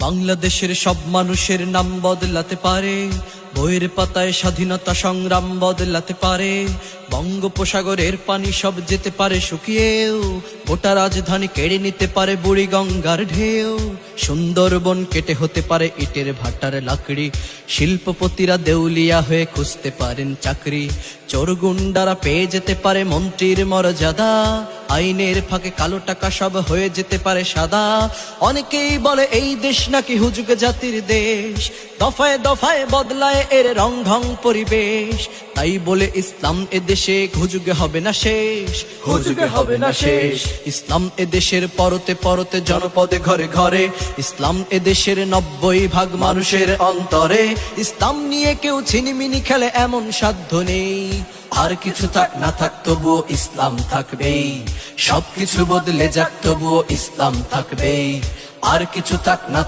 বাংলাদেশের সব মানুষের নাম বদলাতে পারে, বইয়ের পাতায় স্বাধীনতা সংগ্রাম বদলাতে পারে। বঙ্গোপসাগরের পানি সব যেতে পারে শুকিয়েও, গোটা রাজধানী কেড়ে নিতে পারে বুড়ি গঙ্গার ঢেউ। সুন্দরবন কেটে হতে পারে ইটের ভাটার লাকড়ি, শিল্পপতিরা দেউলিয়া হয়ে খুঁজতে পারেন চাকরি। চোর গুন্ডারা পেয়ে যেতে পারে মন্ত্রীর মর্যাদা, আইনের ফাঁকে কালো টাকা সব হয়ে যেতে পারে সাদা। অনেকেই বলে এই দেশ নাকি হুজুগ জাতির দেশ, দফায় দফায় বদলায় এর রং ঢং পরিবেশ। তাই বলে ইসলাম এদেশে হুজুগে হবে না শেষ, হুজুগে হবে না শেষ। ইসলাম এদেশের পরতে পরতে জনপদে ঘরে ঘরে, ইসলাম এদেশের 90% মানুষের অন্তরে। ইসলাম নিয়ে কেউ ছিনিমিনি খেলে এমন সাধ্য নেই, আর কিছু থাক না থাক তবুও ইসলাম থাকবেই। সবকিছু বদলে যাক তবুও ইসলাম থাকবেই, আর কিছু থাক না